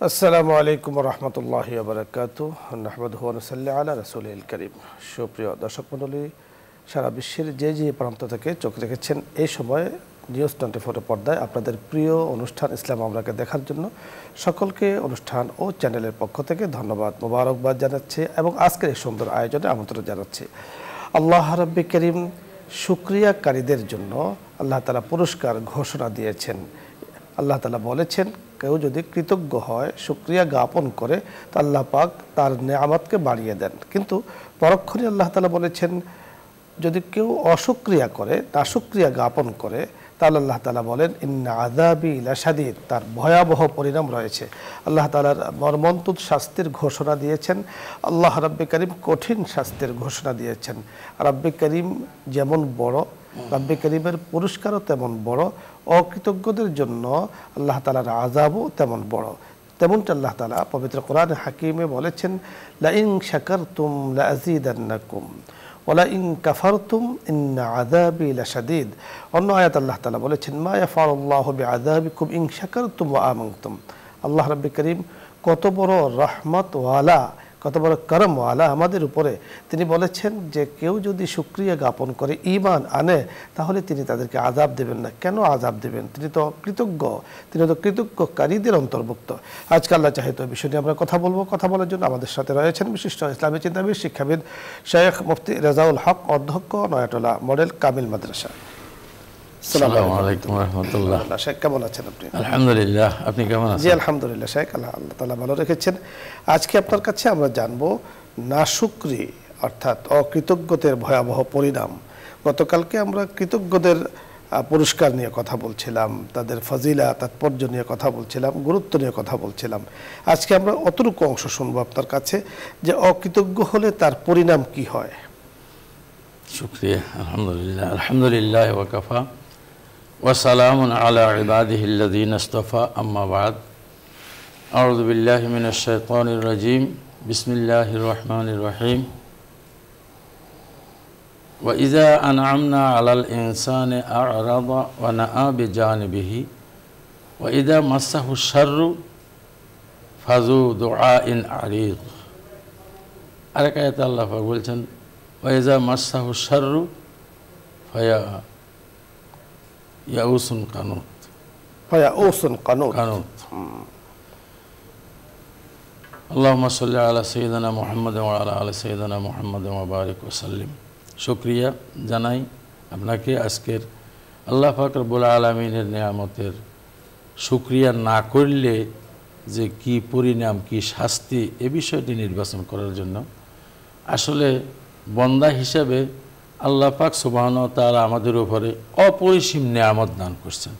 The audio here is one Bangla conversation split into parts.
আসসালামু আলাইকুম রহমতুল্লাহি বারাকাতুহ নাহমাদুহু ওয়া নুসাল্লি আলা রাসূলিল কারীম। সুপ্রিয় দর্শক মণ্ডলী, সারা বিশ্বের যে প্রান্ত থেকে চোখ রেখেছেন এই সময়ে নিউজ 24 পর্দায় আপনাদের প্রিয় অনুষ্ঠান ইসলাম আমরাকে দেখার জন্য সকলকে অনুষ্ঠান ও চ্যানেলের পক্ষ থেকে ধন্যবাদ মোবারকবাদ জানাচ্ছি এবং আজকের এই সুন্দর আয়োজনে আমন্ত্রণ জানাচ্ছি। আল্লাহ রাব্বি কারীম শুকরিয়াকারীদের জন্য আল্লাহ তাআলা পুরস্কার ঘোষণা দিয়েছেন। আল্লাহ তাআলা বলেছেন, কেউ যদি কৃতজ্ঞ হয়, শুকরিয়া জ্ঞাপন করে, তো আল্লাহ পাক তার নেয়ামতকে বাড়িয়ে দেন। কিন্তু পরক্ষণে আল্লাহ তাআলা বলেছেন, যদি কেউ অশুকরিয়া করে, নাশুকরিয়া জ্ঞাপন করে, তাহলে আল্লাহ তাআলা বলেন ইন্না আযাবি লাশাদীদ, তার ভয়াবহ পরিণাম রয়েছে। আল্লাহ তাআলার মর্মন্তুদ শাস্তির ঘোষণা দিয়েছেন। আল্লাহ রাব্বি কারীম কঠিন শাস্তির ঘোষণা দিয়েছেন। রাব্বি কারীম যেমন বড়, রাব্বি কারীমের পুরস্কারও তেমন বড়, অকৃতজ্ঞদের জন্য আল্লাহ তাআলার আযাবও তেমন বড়। তেমনটা আল্লাহ তাআলা পবিত্র কোরআন হাকিমে বলেছেন, লা ইন শাকারতুম লা আযীদান্নাকুম ওয়ালা ইন কাফারতুম ইন্না আযাবি লাশাদীদ। অন্য আয়াত আল্লাহ তাআলা বলেছেন, মা ইয়াফআলুল্লাহু বিআযাবিকুম ইন শাকারতুম ওয়া আমানতুম। আল্লাহ রাব্বি কারীম কত বড় রহমতওয়ালা, কত বড় করমওয়ালা আমাদের উপরে। তিনি বলেছেন যে কেউ যদি শুকরিয়া জ্ঞাপন করে, ঈমান আনে, তাহলে তিনি তাদেরকে আযাব দেবেন না। কেন আযাব দেবেন? তিনি তো কৃতজ্ঞ, তিনি তো কৃতজ্ঞকারীদের অন্তর্ভুক্ত। আজকে আল্লাহ চাহে তো বিষয় নিয়ে আমরা কথা বলবো। কথা বলার জন্য আমাদের সাথে রয়েছেন বিশিষ্ট ইসলামী চিন্তাবিদ, শিক্ষাবিদ শেখ মুফতি রেজাউল হক, অধ্যক্ষ, নয়াটোলা মডেল কামিল মাদ্রাসা। আসসালামু আলাইকুম ওয়া রাহমাতুল্লাহ। শেখ কেমন আছেন আপনি? আলহামদুলিল্লাহ, আপনি কেমন আছেন? জি আলহামদুলিল্লাহ শেখ, আল্লাহ তাআলা ভালো রেখেছেন। আজকে আপনার কাছে আমরা জানবো নাশুকরি অর্থাৎ অকৃতজ্ঞদের ভয়াবহ পরিণাম। গতকালকে আমরা কৃতজ্ঞদের পুরস্কার নিয়ে কথা বলছিলাম, তাদের ফজিলা তাৎপর্য নিয়ে কথা বলছিলাম, গুরুত্ব নিয়ে কথা বলছিলাম। আজকে আমরা অতটুকু অংশ শুনবো আপনার কাছে যে অকৃতজ্ঞ হলে তার পরিণাম কি হয়। শুকরিয়া। আলহামদুলিল্লাহ, আলহামদুলিল্লাহ ওয়া কাফা ওয়া সালামুন আলা ইবাদিহিল্লাযীনা ইসতাফা, আম্মা বা'দ। আউযু বিল্লাহি মিনাশ শাইতানির রাজীম। বিসমিল্লাহির রহমানির রহিম। ওয়া ইযা আন'আমনা আলাল ইনসানি আ'রাদা ওয়া নাআ বিজানিবিহি ওয়া ইযা মাসসাহুশ শাররু ফাযু দুআইন আরিদ। আরেক আয়াতে আল্লাহ পাক বলছেন, ওয়া ইযা মাসসাহুশ শাররু ইয়াউসুন কানুত। আল্লাহুম্মা সাল্লি আলা সাইয়্যিদিনা মুহাম্মাদ ওয়া আলা আলি সাইয়্যিদিনা মুহাম্মাদ ওয়া বারিক ওয়া সাল্লিম। শুকরিয়া জানাই আপনাকে। আজকের আল্লাহ পাক রব্বুল আলামিনের নিয়ামতের শুকরিয়া না করলে যে কি পরিণাম, কি শাস্তি, এ বিষয়টি নির্বাচন করার জন্য আসলে বন্দা হিসাবে আল্লাহ পাক সুবহানাহু ওয়া তাআলা আমাদের উপরে অপরিসীম নিয়ামত দান করছেন।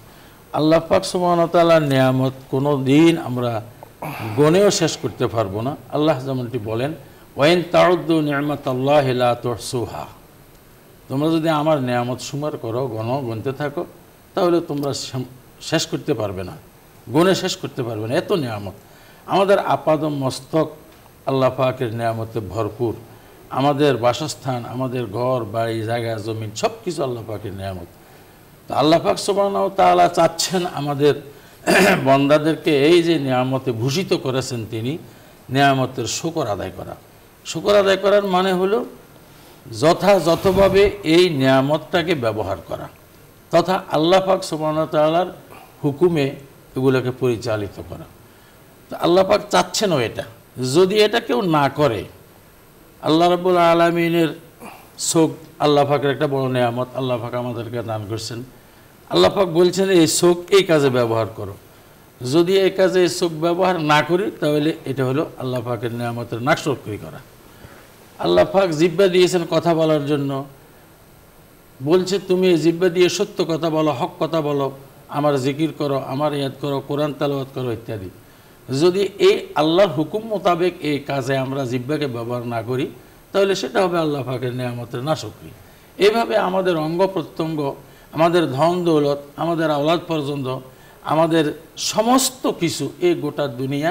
আল্লাহ পাক সুবহানাহু ওয়া তাআলার নিয়ামত কোনো দিন আমরা গণেও শেষ করতে পারবো না। আল্লাহ যেমনটি বলেন, ওয়াইন তাউদ্দু নি'মাতাল্লাহি লা তুহসুহা, তোমরা যদি আমার নিয়ামত শুমার করো, গুনতে থাকো, তাহলে তোমরা শেষ করতে পারবে না, গুণে শেষ করতে পারবে না। এত নিয়ামত আমাদের আপাদ মস্তক আল্লাহ পাকের নিয়ামতে ভরপুর। আমাদের বাসস্থান, আমাদের ঘর বাড়ি, জায়গা জমিন, সব কিছু আল্লাহ পাকের নিয়ামত। তো আল্লাহ পাক সুবহানাহু ওয়া তাআলা চাচ্ছেন আমাদের বন্দাদেরকে এই যে নিয়ামতে ভূষিত করেছেন, তিনি নিয়ামতের শুকর আদায় করা। শুকর আদায় করার মানে হলো যথাযথভাবে এই নিয়ামতটাকে ব্যবহার করা, তথা আল্লাহ পাক সুবহানাহু ওয়া তাআলার হুকুমে এগুলোকে পরিচালিত করা। তো আল্লাহ পাক চাচ্ছেনও এটা। যদি এটা কেউ না করে, আল্লাহ রাব্বুল আলামিনের চোখ আল্লাহ পাকের একটা বড় নিয়ামত আল্লাহ পাক আমাদেরকে দান করছেন। আল্লাহ পাক বলছেন এই চোখ এই কাজে ব্যবহার করো। যদি এই কাজে এই চোখ ব্যবহার না করি, তাহলে এটা হলো আল্লাহ পাকের নিয়ামতের নাকশরকি করা। আল্লাহ পাক জিহ্বা দিয়েছেন কথা বলার জন্য, বলছে তুমি এই জিহ্বা দিয়ে সত্য কথা বলো, হক কথা বলো, আমার জিকির করো, আমার ইয়াদ করো, কোরআন তেলাওয়াত করো ইত্যাদি। যদি এই আল্লাহর হুকুম মোতাবেক এই কাজে আমরা জিহ্বাকে ব্যবহার না করি, তাহলে সেটা হবে আল্লাহ পাকের নিয়ামতের নাশকরি। এইভাবে আমাদের অঙ্গ প্রত্যঙ্গ, আমাদের ধন দৌলত, আমাদের আওলাদ পর্যন্ত, আমাদের সমস্ত কিছু, এই গোটা দুনিয়া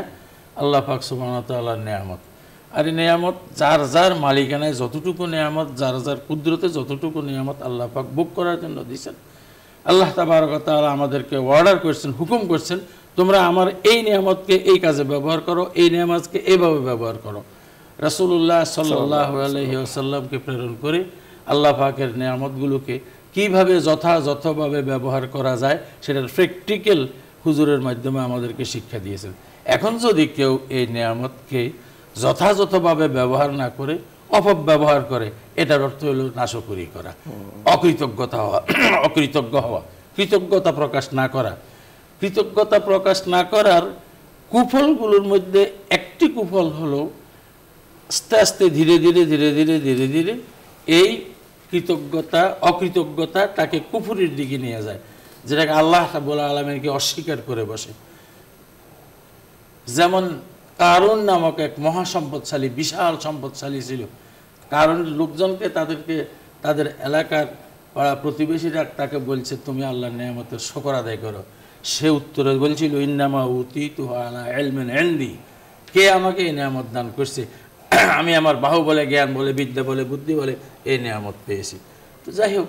আল্লাহ পাক সুবহানাহু ওয়া তাআলার নিয়ামত। আর এই নিয়ামত যার যার মালিকানায় যতটুকু নিয়ামত, যার যার কুদরতে যতটুকু নিয়ামত আল্লাহ পাক ভোগ করার জন্য দিয়েছেন। আল্লাহ তাবারক ওয়া তাআলা আমাদেরকে অর্ডার করছেন, হুকুম করছেন, তোমরা আমার এই নিয়ামতকে এই কাজে ব্যবহার করো, এই নিয়ামতকে এইভাবে ব্যবহার করো। রাসূলুল্লাহ সাল্লাল্লাহু আলাইহি ওয়াসাল্লামকে প্রেরণ করে আল্লাহ পাকের নিয়ামতগুলোকে কিভাবে যথাযথভাবে ব্যবহার করা যায় সেটার প্র্যাকটিক্যাল হুজুরের মাধ্যমে আমাদেরকে শিক্ষা দিয়েছেন। এখন যদি কেউ এই নিয়ামতকে যথাযথভাবে ব্যবহার না করে অপব্যবহার করে, এটার অর্থ হলো নাশকরি করা, অকৃতজ্ঞতা হওয়া, অকৃতজ্ঞ হওয়া, কৃতজ্ঞতা প্রকাশ না করা। কৃতজ্ঞতা প্রকাশ না করার কুফলগুলোর মধ্যে একটি কুফল হলো আস্তে আস্তে ধীরে ধীরে ধীরে ধীরে ধীরে ধীরে এই অকৃতজ্ঞতা তাকে কুফুরির দিকে নিয়ে যায়, যেটাকে আল্লাহ রাব্বুল আলামিনকে অস্বীকার করে বসে। যেমন কারুন নামক এক মহাসম্পদশালী, বিশাল সম্পদশালী ছিল। কারণ লোকজনকে তাদের এলাকার পাড়া প্রতিবেশীরা তাকে বলছে তুমি আল্লাহর নিয়ামতের শুকর আদায় করো। সে উত্তরে বলছিল ইন্নামা উতীতুহু আলা ইলমিন ইনদি, কে আমাকে এই নিয়ামত দান করছে? আমি আমার বাহুবলে, জ্ঞান বলে, বিদ্যা বলে, বুদ্ধি বলে এই নিয়ামত পেয়েছি। তো যাই হোক,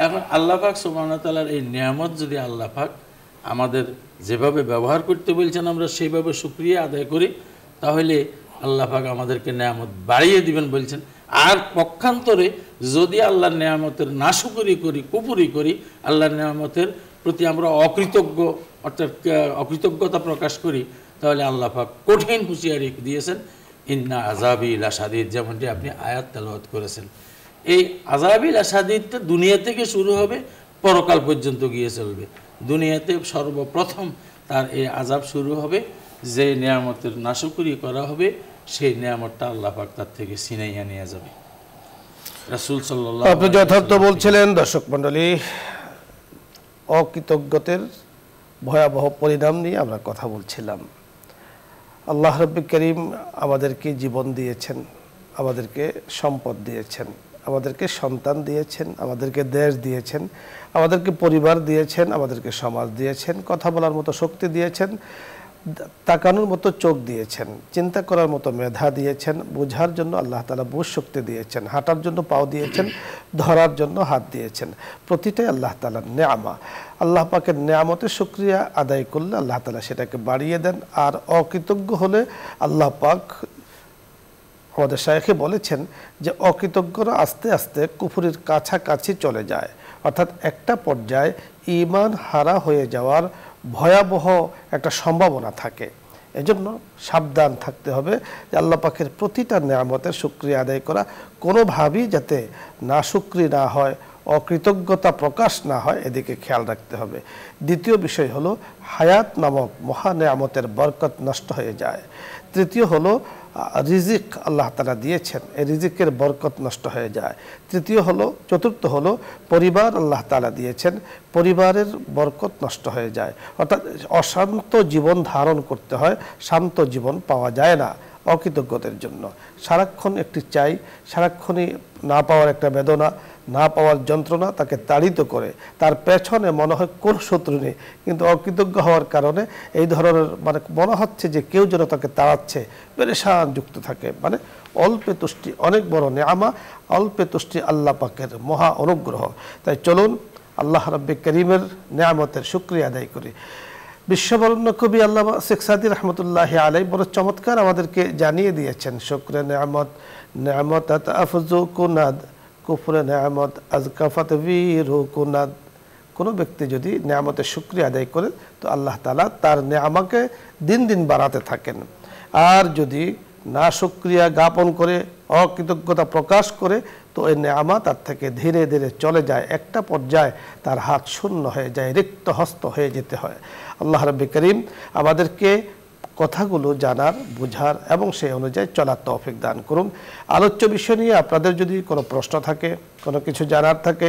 এখন আল্লাহ পাক সুবহানাহু ওয়া তাআলার এই নিয়ামত যদি আল্লাহ পাক আমাদের যেভাবে ব্যবহার করতে বলছেন আমরা সেইভাবে শুকরিয়া আদায় করি, তাহলে আল্লাহ পাক আমাদেরকে নিয়ামত বাড়িয়ে দিবেন বলছেন। আর পক্ষান্তরে যদি আল্লাহর নিয়ামতের নাশুকরি করি, কুফরি করি, আল্লাহর নিয়ামতের প্রতি আমরা অকৃতজ্ঞ অর্থাৎ অকৃতজ্ঞতা প্রকাশ করি, তাহলে আল্লাহ পাক কঠিন হুঁশিয়ারি দিয়েছেন, ইন্না আযাবি লাশাদীদ, যেমনটি আপনি আয়াত তেলাওয়াত করেছেন। এই আযাবি লাশাদীদটা দুনিয়া থেকে শুরু হবে, পরকাল পর্যন্ত গিয়ে চলবে। দুনিয়াতে সর্বপ্রথম তার এই আযাব শুরু হবে, যে নিয়ামতের নাশকরি করা হবে সেই নিয়ামতটা আল্লাহ পাক তার থেকে ছিনাইয়া নিয়ে যাবে। রাসূল সাল্লাল্লাহু আপনি যথার্থ বলছিলেন। দর্শক মণ্ডলী, অকৃতজ্ঞতার ভয়াবহ পরিণাম নিয়ে আমরা কথা বলছিলাম। আল্লাহ রাব্বুল কারীম আমাদেরকে জীবন দিয়েছেন, আমাদেরকে সম্পদ দিয়েছেন, আমাদেরকে সন্তান দিয়েছেন, আমাদেরকে দেশ দিয়েছেন, আমাদেরকে পরিবার দিয়েছেন, আমাদেরকে সমাজ দিয়েছেন, কথা বলার মতো শক্তি দিয়েছেন, তাকানোর মতো চোখ দিয়েছেন, চিন্তা করার মতো মেধা দিয়েছেন, বোঝার জন্য আল্লাহ তাআলা বুঝ শক্তি দিয়েছেন, হাঁটার জন্য পাও দিয়েছেন, ধরার জন্য হাত দিয়েছেন। প্রতিটাই আল্লাহ তাআলার নেয়ামত। আল্লাহ পাকের নেয়ামতের শুকরিয়া আদায় করলে আল্লাহ তাআলা সেটাকে বাড়িয়ে দেন। আর অকৃতজ্ঞ হলে আল্লাহ পাক, আমাদের শায়েখে বলেছেন যে অকৃতজ্ঞরা আস্তে আস্তে কুফরির কাছাকাছি চলে যায়, অর্থাৎ একটা পর্যায়ে ঈমান হারা হয়ে যাওয়ার ভয়াবহ একটা সম্ভাবনা থাকে। এজন্য সাবধান থাকতে হবে যে আল্লাহ পাকের প্রতিটা নেয়ামতের শুকরিয়া আদায় করা কোনোভাবেই যাতে নাশুকরি না হয়, অকৃতজ্ঞতা প্রকাশ না হয়, এদিকে খেয়াল রাখতে হবে। দ্বিতীয় বিষয় হলো হায়াত নামক মহা নেয়ামতের বরকত নষ্ট হয়ে যায়। তৃতীয় হলো রিজিক আল্লাহ তাআলা দিয়েছেন, এই রিজিকের বরকত নষ্ট হয়ে যায়। চতুর্থ হলো পরিবার আল্লাহ তাআলা দিয়েছেন, পরিবারের বরকত নষ্ট হয়ে যায়। অর্থাৎ অশান্ত জীবন ধারণ করতে হয়, শান্ত জীবন পাওয়া যায় না অকৃতজ্ঞতার জন্য। সারাক্ষণ একটি চাই, সারাক্ষণই না পাওয়ার একটা বেদনা, না পাওয়ার যন্ত্রণা তাকে তাড়িত করে, তার পেছনে মনে হয় কোনো শত্রু নেই, কিন্তু অকৃতজ্ঞ হওয়ার কারণে এই ধরনের মনে হচ্ছে যে কেউ যেন তাকে তাড়াচ্ছে, পেরেশান যুক্ত থাকে। অল্পে তুষ্টি অনেক বড় নেয়ামা, অল্পে তুষ্টি আল্লাহ পাকের মহা অনুগ্রহ। তাই চলুন আল্লাহ রাব্বুল কারীমের নেয়ামতের শুকরিয়া আদায় করি। বিশ্ববরণ্য কবি আল্লামা শেখ সাদী রহমতুল্লাহি আলাইহি বড় চমৎকার আমাদেরকে জানিয়ে দিয়েছেন, শুকরে নেয়ামত নেয়ামতাত আফজু কুনাদ, কুফরে নেয়ামত আজকাফাত বীরু কুনাদ। কোনো ব্যক্তি যদি নেয়ামতের শুকরিয়া আদায় করে তো আল্লাহ তাআলা তার নেয়ামাকে দিন দিন বাড়াতে থাকেন। আর যদি না শুকরিয়া জ্ঞাপন করে, অকৃতজ্ঞতা প্রকাশ করে, তো এই নেয়ামত তার থেকে ধীরে ধীরে চলে যায়, একটা পর্যায়ে তার হাত শূন্য হয়ে যায়, রিক্ত হস্ত হয়ে যেতে হয়। আল্লাহ রাব্বুল কারীম আমাদেরকে কথাগুলো জানার, বুঝার এবং সেই অনুযায়ী চলার তৌফিক দান করুন। আলোচ্য বিষয় নিয়ে আপনাদের যদি কোনো প্রশ্ন থাকে, কোনো কিছু জানার থাকে,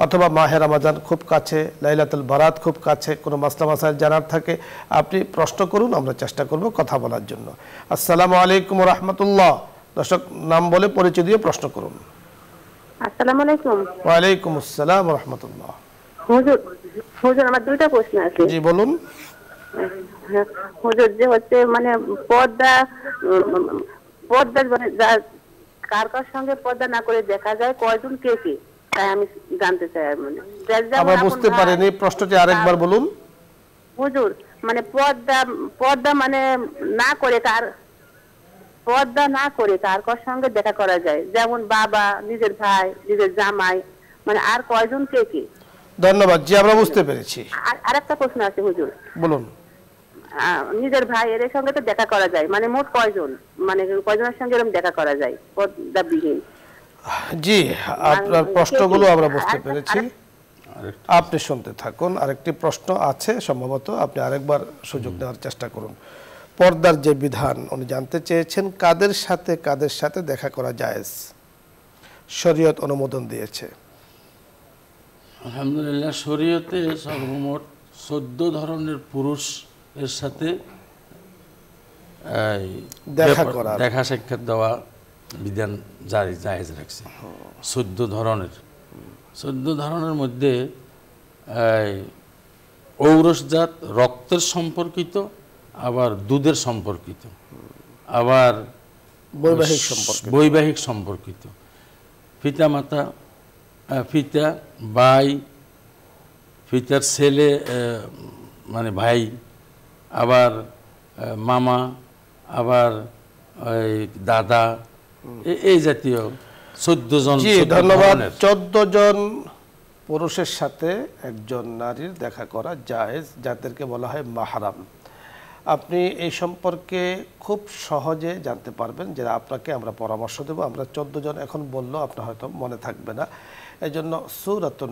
অথবা মাহে রমজান খুব কাছে, লাইলাতুল বারাত খুব কাছে, কোনো মাসলা মাসাইল জানার থাকে, আপনি প্রশ্ন করুন, আমরা চেষ্টা করব কথা বলার জন্য। আসসালামু আলাইকুম ওয়া রাহমাতুল্লাহ। দর্শক নাম বলে পরিচয় দিয়ে প্রশ্ন করুন। আসসালামু আলাইকুম। ওয়া আলাইকুম আসসালাম ওয়া রাহমাতুল্লাহ। হুজুর আমার দুইটা প্রশ্ন আছে। জি বলুন। হুজুর, যে হচ্ছে পর্দা কার কার সঙ্গে পর্দা না করে দেখা যায়, কয়জন কে কে, তাই আমি জানতে চাই। আমি বুঝতে পারিনি, প্রশ্নটি আরেকবার বলুন। হুজুর, মানে পর্দা মানে না করে পর্দা না করে কার সঙ্গে দেখা করা যায়, যেমন বাবা, নিজের ভাই, নিজের জামাই, মানে আর কয়জন কে কি? ধন্যবাদ জি, আমরা বুঝতে পেরেছি। আরেকটা প্রশ্ন আছে হুজুর। বলুন। নিজের ভাই এর সঙ্গে তো দেখা করা যায়, মানে মোট কয়জন, মানে কয়জনের সঙ্গে এরকম দেখা করা যায় পর্দাবিহীন? জি, আপনার প্রশ্নগুলো আমরা বুঝতে পেরেছি, আপনি শুনতে থাকুন। আরেকটি প্রশ্ন আছে সম্ভবত, আপনি আরেকবার সুযোগ নেওয়ার চেষ্টা করুন। পর্দার যে বিধান উনি জানতে চেয়েছেন কাদের সাথে দেখা করা জায়েজ, শরীয়ত অনুমোদন দিয়েছে। আলহামদুলিল্লাহ, শরীয়তে সর্বমোট 14 ধরনের পুরুষ এর সাথে দেখা সাক্ষাৎ দেওয়া বিধান জায়েজ রাখছে। 14 ধরনের মধ্যে ঔরসজাত রক্তের সম্পর্কিত, আবার দুধের সম্পর্কিত, আবার বৈবাহিক সম্পর্কিত, পিতামাতা, পিতা, ভাই, পিতার ছেলে মানে ভাই, আবার মামা, আবার দাদা, এই জাতীয় 14 জন। ধন্যবাদ। 14 জন পুরুষের সাথে একজন নারীর দেখা করা জায়েজ, যাদেরকে বলা হয় মাহরাম। আপনি এই সম্পর্কে খুব সহজে জানতে পারবেন, যেটা আপনাকে আমরা পরামর্শ দেব। আমরা 14 জন এখন বললেও আপনার হয়তো মনে থাকবে না, এই জন্য সূরাতুন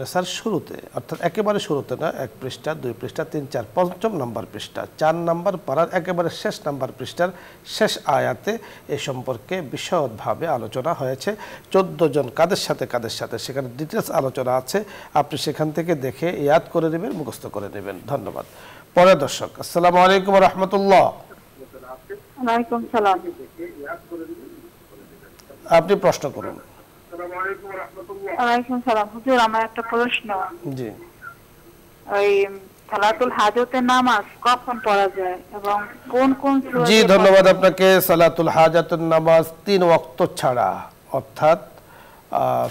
নেসার শুরুতে, অর্থাৎ একেবারে শুরুতে না, 1 পৃষ্ঠা, 2 পৃষ্ঠা, 3, 4, 5 নম্বর পৃষ্ঠা, 4 নম্বর পারার একেবারে শেষ নম্বর পৃষ্ঠার শেষ আয়াতে এ সম্পর্কে বিশদভাবে আলোচনা হয়েছে। 14 জন কাদের সাথে সেখানে ডিটেলস আলোচনা আছে, আপনি সেখান থেকে দেখে ইয়াদ করে নেবেন, মুখস্থ করে নেবেন। ধন্যবাদ। পরের দর্শক, আসসালামু আলাইকুম ওয়া রাহমাতুল্লাহ। ওয়ালাইকুম সালাম। আপনি প্রশ্ন করুন। ওয়ালাইকুম সালাম। হুজুর, আমার একটা প্রশ্ন। জি। ওই সালাতুল হাজতের নামাজ কখন পড়া যায় এবং কোন কোন সূরা? জি, ধন্যবাদ আপনাকে। সালাতুল হাজাতুন নামাজ 3 ওয়াক্ত ছাড়া, অর্থাৎ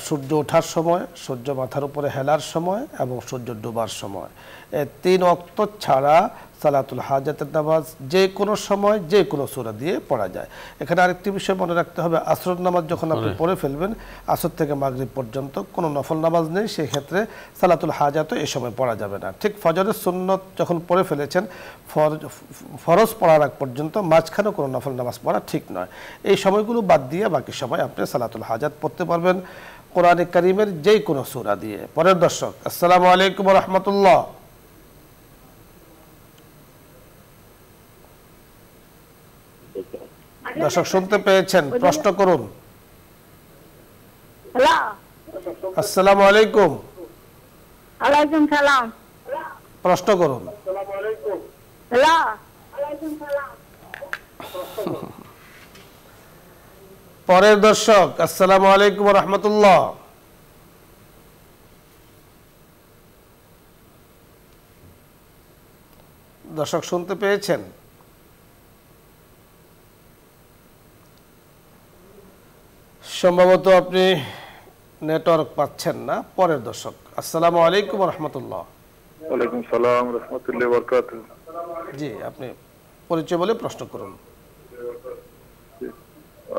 সূর্য ওঠার সময়, সূর্য মাথার উপরে হেলার সময় এবং সূর্য ডোবার সময়, এই 3 ওয়াক্ত ছাড়া সালাতুল হাজাতের নামাজ যে কোনো সময় যে কোনো সূরা দিয়ে পড়া যায়। এখানে আরেকটি বিষয় মনে রাখতে হবে, আসর নামাজ যখন আপনি পড়ে ফেলবেন, আসর থেকে মাগরিব পর্যন্ত কোনো নফল নামাজ নেই, সেই ক্ষেত্রে সালাতুল হাজাতও এই সময় পড়া যাবে না। ঠিক ফজরের সুন্নত যখন পড়ে ফেলেছেন, ফরজ পড়ার আগ পর্যন্ত মাঝখানে কোনো নফল নামাজ পড়া ঠিক নয়। এই সময়গুলো বাদ দিয়ে বাকি সময় আপনি সালাতুল হাজাত পড়তে পারবেন কোরআনে কারীমের যে কোনো সূরা দিয়ে। পরের দর্শক, আসসালামু আলাইকুম ওয়া রাহমাতুল্লাহ। দর্শক শুনতে পেয়েছেন, প্রশ্ন করুন। হ্যালো, আসসালামু আলাইকুম। ওয়ালাইকুম সালাম। প্রশ্ন করুন। হ্যালো, পরের দর্শক, আসসালামু আলাইকুম ওয়া রাহমাতুল্লাহ। দর্শক শুনতে পেয়েছেন? সম্ভবত আপনি নেটওয়ার্ক পাচ্ছেন না। পরের দর্শক, আসসালামু আলাইকুম ওয়া রাহমাতুল্লাহ। ওয়ালাইকুম সালাম রাহমাতুল্লাহি ওয়া বারাকাতুহু। জি, আপনি পরিচয় বলে প্রশ্ন করুন।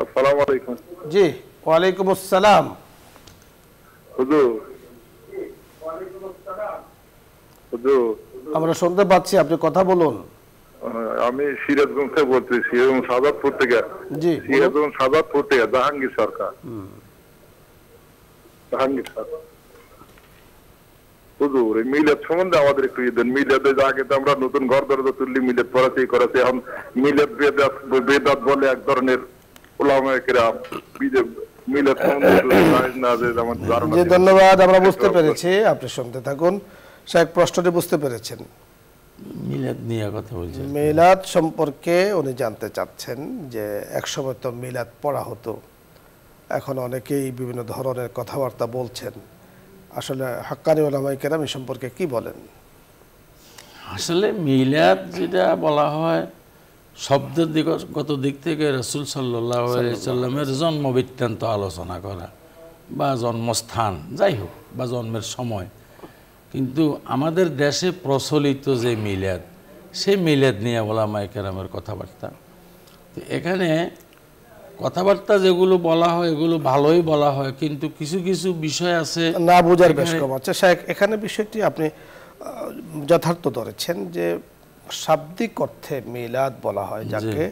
আসসালামু আলাইকুম। জি, ওয়ালাইকুম আসসালাম। হুজুর, আমরা শুনতে পাচ্ছি, আপনি কথা বলুন। আমি সিরাজগঞ্জ থেকে বলছি, সিরাজগঞ্জ সাজাদপুর থেকে। জি, সিরাজগঞ্জ সাজাদপুর থেকে জাহাঙ্গীর সরকার। জাহাঙ্গীর সরকার। হুজুর, এই মিলাদ সম্বন্ধে আমাদের একটু দেন। মিলাদে আগে তো আমরা নতুন ঘর দরজা তুললি, মিলাদ করাচ্ছি, এখন মিলাদ বেদাত বলে এক ধরনের ওলামায়ে কেরাম। মিলাদ সম্বন্ধে জি, ধন্যবাদ। আমরা বুঝতে পেরেছি, আপনি শুনতে থাকুন। শায়েখ প্রশ্নটি বুঝতে পেরেছেন। মিলাদ নিয়ে কথা বলছেন। মিলাদ সম্পর্কে উনি জানতে চাচ্ছেন যে একসময় তো মিলাদ পড়া হতো, এখন অনেকেই বিভিন্ন ধরনের কথাবার্তা বলছেন। আসলে হাক্কানি উলামায়ে কেরাম এই সম্পর্কে কি বলেন? আসলে মিলাদ যেটা বলা হয়, শব্দের দিগত দিক থেকে রাসূল সাল্লাল্লাহু আলাইহি সাল্লামের জন্ম বৃত্তান্ত আলোচনা করা বা জন্মস্থান, যাই হোক, বা জন্মের সময়। কিন্তু আমাদের দেশে প্রচলিত যে মিলাদ, সেই মিলাদ নিয়ে ওলামায়ে কেরামের কথাবার্তা। তো এখানে কথাবার্তা যেগুলো বলা হয় এগুলো ভালোই বলা হয়, কিন্তু কিছু কিছু বিষয় আছে না বোঝার বেশ কম আছে। শায়েখ, এখানে বিষয়টি আপনি যথার্থ ধরেছেন যে শাব্দিক অর্থে মিলাদ বলা হয় যাকে,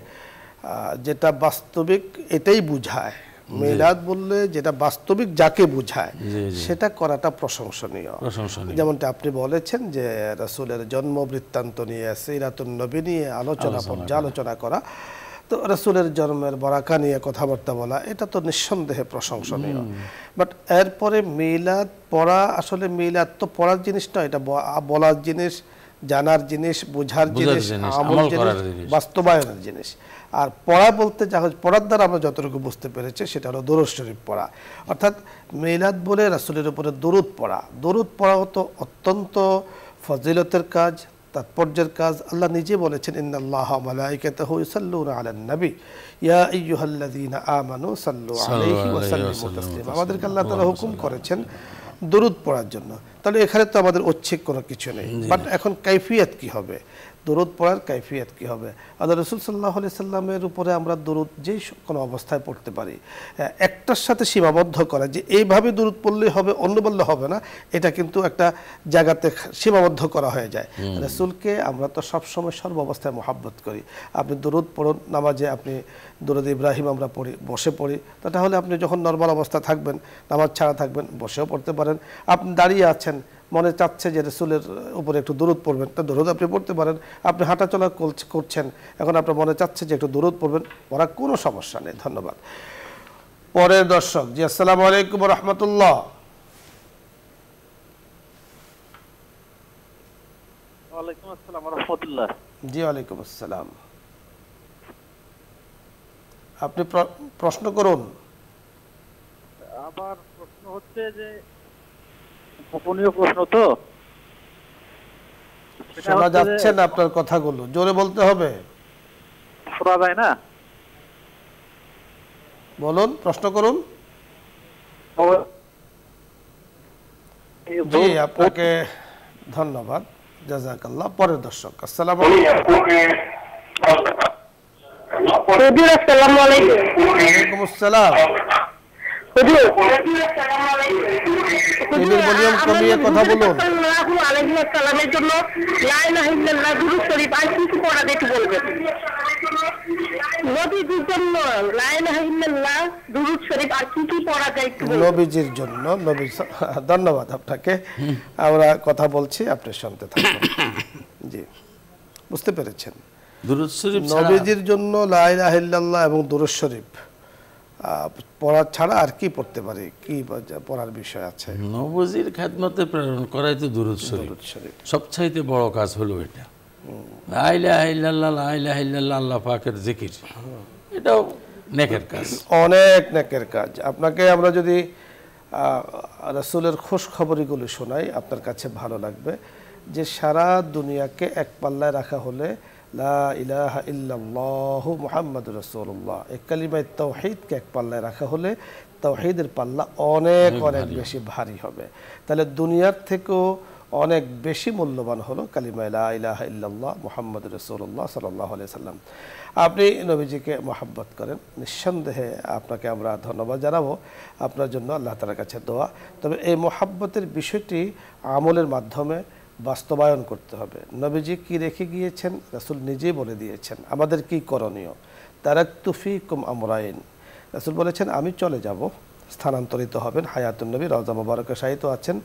যেটা বাস্তবিক এটাই বুঝায়। মিলাদ বললে যেটা বাস্তবিক যাকে বুঝায় সেটা করাটা প্রশংসনীয়। যেমনটা আপনি বলেছেন যে রাসূলের জন্ম বৃত্তান্ত নিয়ে, সিরাতুন নবী নিয়ে পর্যালোচনা করা, তো রাসূলের জন্মের বরাকা নিয়ে কথাবার্তা বলা, এটা তো নিঃসন্দেহে প্রশংসনীয়। বাট এরপরে মিলাদ পড়া, আসলে মিলাদ তো পড়ার জিনিস নয়, এটা বলার জিনিস, জানার জিনিস, বোঝার জিনিস, আমল জিনিস, বাস্তবায়নের জিনিস। আর পড়া বলতে যা পড়ার দ্বারা আমরা যতটুকু বুঝতে পেরেছি সেটা হলো দুরূদ শরীফ পড়া, অর্থাৎ মিলাদ বলে রাসূলের উপরে দুরূদ পড়া। দুরূদ পড়া তো অত্যন্ত ফজিলতের কাজ, তাৎপর্যের কাজ। আল্লাহ নিজে বলেছেন ইন্নাল্লাহা ওয়া মালাইকাতাহু ইউসাল্লুনা আলান নবী ইয়া আইয়ুহাল্লাযীনা আমানু সাল্লু আলাইহি ওয়া সাল্লিমু তাসলিমা। আমাদেরকে আল্লাহ তাআলা হুকুম করেছেন দুরূদ পড়ার জন্য। তাহলে এখানে তো আমাদের ঐচ্ছিক কোনো কিছু নেই, বাট এখন কাইফিয়ত কি হবে, দুরূদ পড়ার কাইফিয়ত কি হবে? আল্লাহ রাসূল সাল্লাল্লাহু আলাইহি সাল্লামের উপরে আমরা দুরূদ যেই কোনো অবস্থায় পড়তে পারি, একটার সাথে সীমাবদ্ধ করা যে এইভাবে দুরূদ পড়লেই হবে, অন্য বললে হবে না, এটা কিন্তু একটা জায়গাতে সীমাবদ্ধ করা হয়ে যায়। রাসূলকে আমরা তো সবসময় সর্ব অবস্থায় মহব্বত করি। আপনি দুরূদ পড়ুন, নামাজে আপনি দুরূদ ইব্রাহিম আমরা পড়ি, বসে পড়ি, তাহলে আপনি যখন নরমাল অবস্থা থাকবেন, নামাজ ছাড়া থাকবেন, বসেও পড়তে পারেন। আপনি দাঁড়িয়ে আছেন, মনে চাচ্ছে যে রাসূলের উপরে একটু দুরূদ পড়বেন, তা দুরূদ আপনি পড়তে পারেন। আপনি হাঁটাচলা করছেন, এখন আপনার মনে চাচ্ছে যে একটু দুরূদ পড়বেন, পড়ার কোনো সমস্যা নেই। ধন্যবাদ। পরের দর্শক, জি আসসালামু আলাইকুম ওয়া রাহমাতুল্লাহ। ওয়ালাইকুম আসসালাম ওয়া রাহমাতুল্লাহ। জি ওয়ালাইকুম আসসালাম। আপনি প্রশ্ন করুন। আমার প্রশ্ন হচ্ছে যে গোপনীয় প্রশ্ন, তো শোনা যাচ্ছে না আপনার কথাগুলো, জোরে বলতে হবে। শোনা যায় না? বলুন, প্রশ্ন করুন। জি আপনাকে ধন্যবাদ, জাযাকাল্লাহ। পরের দর্শক, আসসালামু আলাইকুম। হুজুর আসসালামু আলাইকুম। ওয়ালাইকুম আসসালাম। হুজুর টিভির ভলিউম কমিয়ে কথা বলুন। সাল্লাল্লাহু আলাইহি ওয়াসাল্লামের জন্য লা ইলাহা ইল্লাল্লাহ দুরূদ শরীফ আর কিছু পড়া একটু বলবেন। নবীজির জন্য লা ইলাহা ইল্লাল্লাহ দুরূদ শরীফ আর কি পড়া যায় একটু বলুন। নবীজির জন্য ধন্যবাদ আপনাকে। আমরা কথা বলছি, আপনি শুনতে থাকুন। জি, বুঝতে পেরেছেন। দুরূদ শরীফ নবীজির জন্য লা ইলাহা ইল্লাল্লাহ এবং দুরূদ শরীফ পড়া ছাড়া আর কি পড়তে পারি, কি পড়ার বিষয় আছে? নবীজির খেদমতে প্রেরণ করাই তো দুরূদ শরীফ। সবচাইতে বড় কাজ হলো এটা। লা ইলাহা ইল্লাল্লাহ, লা ইলাহা ইল্লাল্লাহ আল্লাহ পাকের জিকির, এটাও নেকের কাজ, অনেক নেকের কাজ। আপনাকে আমরা যদি রাসূলের খোঁজ খবরগুলো শোনাই, আপনার কাছে ভালো লাগবে যে সারা দুনিয়াকে এক পাল্লায় রাখা হলে লা ইলাহা ইল্লাল্লাহু মুহাম্মাদুর রাসূলুল্লাহ, এই কালিমায়ে তাওহীদকে এক পাল্লায় রাখা হলে তাওহীদের পাল্লা অনেক অনেক বেশি ভারী হবে। তাহলে দুনিয়ার থেকেও অনেক বেশি মূল্যবান হলো কালিমা লা ইলাহা ইল্লাল্লাহ মুহাম্মাদুর রাসূলুল্লাহ সাল্লাল্লাহু আলাইহি সাল্লাম। আপনি নবীজিকে মহব্বত করেন, নিঃসন্দেহে আপনাকে আমরা ধন্যবাদ জানাবো। আপনার জন্য আল্লাহ তাআলার কাছে দোয়া। তবে এই মহব্বতের বিষয়টি আমলের মাধ্যমে বাস্তবায়ন করতে হবে। নবীজি কি রেখে গিয়েছেন রাসূল নিজেই বলে দিয়েছেন আমাদের কি করণীয়। তারাকতু ফীকুম আমরাইন, রাসূল বলেছেন আমি চলে যাব, স্থানান্তরিত হবেন। হায়াতুন নবী রওজা মুবারাকে শায়িত আছেন।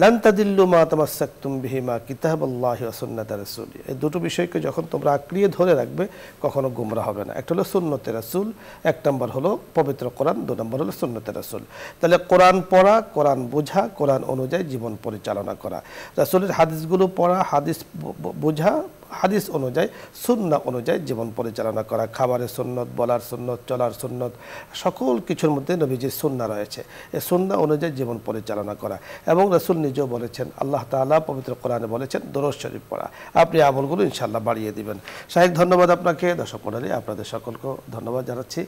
লান তাদিল্লু মা তামাসসাকতুম বিহিমা কিতাবাল্লাহি ওয়া সুন্নাতা রাসূলি, এই দুটো বিষয়কে যখন তোমরা আঁকড়িয়ে ধরে রাখবে কখনো গোমরা হবে না। একটা হলো সুন্নতে রাসূল, এক নম্বর হলো পবিত্র কোরআন, দুই নম্বর হলো সুন্নতে রাসূল। তাহলে কোরআন পড়া, কোরআন বোঝা, কোরআন অনুযায়ী জীবন পরিচালনা করা, রাসূলের হাদিসগুলো পড়া, হাদিস বোঝা, হাদিস অনুযায়ী সুন্নাহ অনুযায়ী জীবন পরিচালনা করা, খাবারের সুন্নত, বলার সুন্নত, চলার সুন্নত, সকল কিছুর মধ্যে নবীজির সুন্নাহ রয়েছে। এই সুন্নাহ অনুযায়ী জীবন পরিচালনা করা। এবং রাসূল নিজেও বলেছেন, আল্লাহ তাআলা পবিত্র কোরআনে বলেছেন দরুদ শরীফ পড়া। আপনি আমলগুলো ইনশাআল্লাহ বাড়িয়ে দিবেন। শাহেখ ধন্যবাদ আপনাকে। দর্শক মণ্ডলী, আপনাদের সকলকে ধন্যবাদ জানাচ্ছি।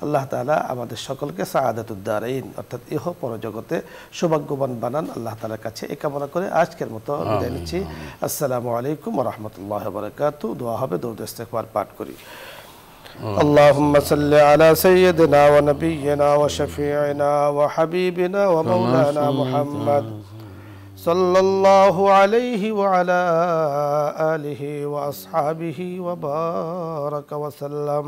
আল্লাহ তাআলা আমাদের সকলকে সাআদাতুদ দারাইন অর্থাৎ ইহ পরজগতে সৌভাগ্যবান বানান, আল্লাহ তাআলার কাছে এই কামনা করে আজকের মতো বিদায় নিচ্ছি। আসসালামু আলাইকুম ওয়া রাহমাতুল্লাহি ওয়া বারাকাতুহু। দোয়া হবে, দরুদ ইস্তিগফার পাঠ করি। اللهم صل على سيدنا ونبينا وشفيعنا وحبيبنا ومولانا محمد صلى الله عليه وعلى آله وأصحابه وبارك وسلم.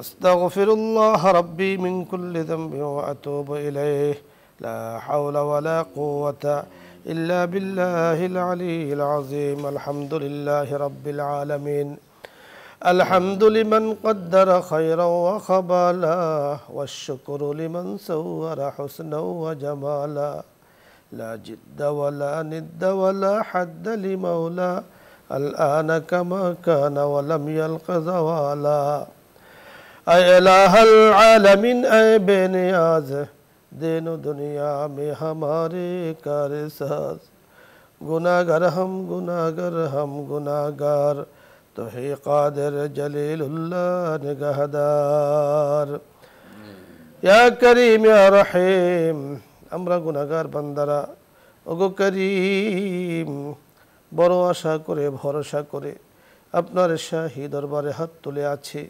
أستغفر الله ربي من كل ذنب وأتوب إليه. لا حول ولا قوة إلا بالله العلي العظيم. الحمد لله رب العالمين. الحمد لمن قدر خيرا وخبالا، والشكر لمن سور حسنا وجمالا. لا جد ولا ند ولا حد لمولى، الآن كما كان ولم يلق زوالا. اے الہ العالمین، اے بے نیاز، دین و دنیا میں ہمارے کار ساز. گناہگار ہم گناہگار ہم گناہگار، تو ہے قادر جلیل اللہ نگہدار. یا کریم یا رحیم، আমরা গুনাহগার বান্দারা, ওগো করিম, বড় আশা করে ভরসা করে আপনার শাহী দরবারে হাত তুলে আছি।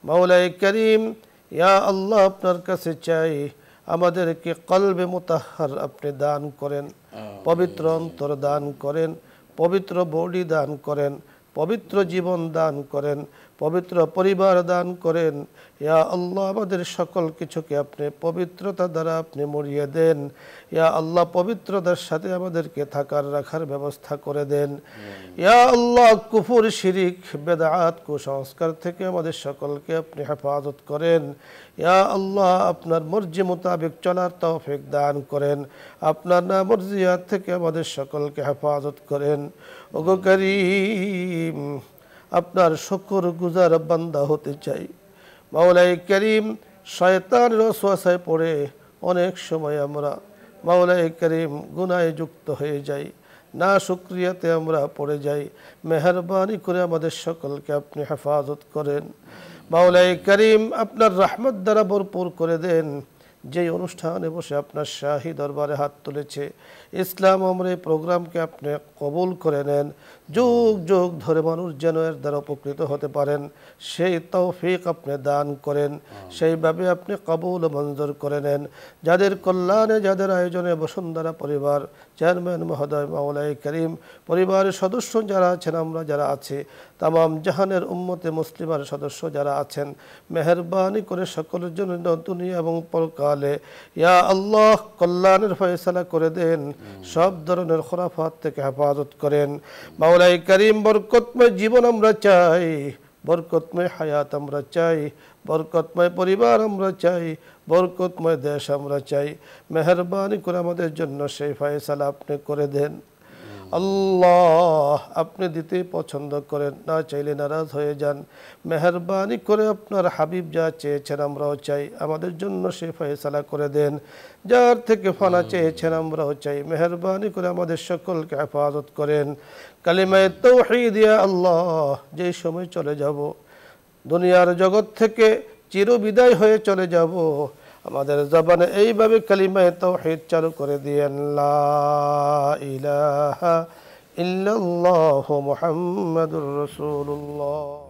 মাওলাই করিম, ইয়া আল্লাহ, আপনার কাছে চাই আমাদেরকে কলবে মুতাহহার আপনি দান করেন, পবিত্র অন্তর দান করেন, পবিত্র বডি দান করেন, পবিত্র জীবন দান করেন, পবিত্র পরিবার দান করেন। ইয়া আল্লাহ, আমাদের সকল কিছুকে আপনি পবিত্রতা দ্বারা আপনি মরিয়ে দেন। ইয়া আল্লাহ, পবিত্রতার সাথে আমাদেরকে থাকার রাখার ব্যবস্থা করে দেন। ইয়া আল্লাহ, কুফর, শিরিক, বেদাত, কুসংস্কার থেকে আমাদের সকলকে আপনি হেফাজত করেন। ইয়া আল্লাহ, আপনার মর্জি মোতাবেক চলার তৌফিক দান করেন। আপনার নামর্জিয়াত থেকে আমাদের সকলকে হেফাজত করেন। ওগো করিম, আপনার শুকর গুজার বান্দা হতে চাই। মাওলাই করিম, শয়তানের ওয়াসওয়াসায় পড়ে অনেক সময় আমরা মাওলাই করিম গুনাহে যুক্ত হয়ে যাই, না শুকরিয়াতে আমরা পড়ে যাই। মেহেরবানি করে আমাদের সকলকে আপনি হেফাজত করেন। মাওলাই করিম, আপনার রহমত দ্বারা ভরপুর করে দেন। যেই অনুষ্ঠানে বসে আপনার শাহী দরবারে হাত তুলেছে, ইসলাম আমরা এই প্রোগ্রামকে আপনি কবুল করে নেন। যুগ যুগ ধরে মানুষ যেন এর দ্বারা উপকৃত হতে পারেন, সেই তৌফিক আপনি দান করেন। সেইভাবে আপনি কবুল মঞ্জুর করে নেন। যাদের কল্যাণে, যাদের আয়োজনে বসুন্ধরা পরিবার চেয়ারম্যান মহোদয়, মাওলাই করিম, পরিবারের সদস্য যারা আছেন, আমরা যারা আছি, তামাম জাহানের উম্মতে মুসলিমার সদস্য যারা আছেন, মেহেরবানি করে সকলের জন্য দুনিয়া এবং পরকালে ইয়া আল্লাহ কল্যাণের ফয়সালা করে দেন। সব ধরনের খুরাফাত থেকে হেফাজত করেন। মাওলাই করিম, বরকতময় জীবন আমরা চাই, বরকতময় হায়াত আমরা চাই, বরকতময় পরিবার আমরা চাই, বরকতময় দেশ আমরা চাই। মেহেরবানি করে আমাদের জন্য সেই ফয়সালা আপনি করে দেন। আল্লাহ, আপনি দিতে পছন্দ করেন, না চাইলে নারাজ হয়ে যান। মেহেরবানি করে আপনার হাবিব যা চেয়েছেন আমরাও চাই, আমাদের জন্য সে ফয়সালা করে দেন। যার থেকে ফানা চেয়েছেন আমরাও চাই, মেহেরবানি করে আমাদের সকলকে হেফাজত করেন। কালিমায়ে তাওহীদ, ইয়া আল্লাহ, যে সময় চলে যাব দুনিয়ার জগৎ থেকে চিরবিদায় হয়ে চলে যাব, আমাদের জবানে এইভাবে কালিমায়ে তাওহীদ চালু করে দিয়েন, লা ইলাহা ইল্লাল্লাহু মুহাম্মাদুর রাসূলুল্লাহ।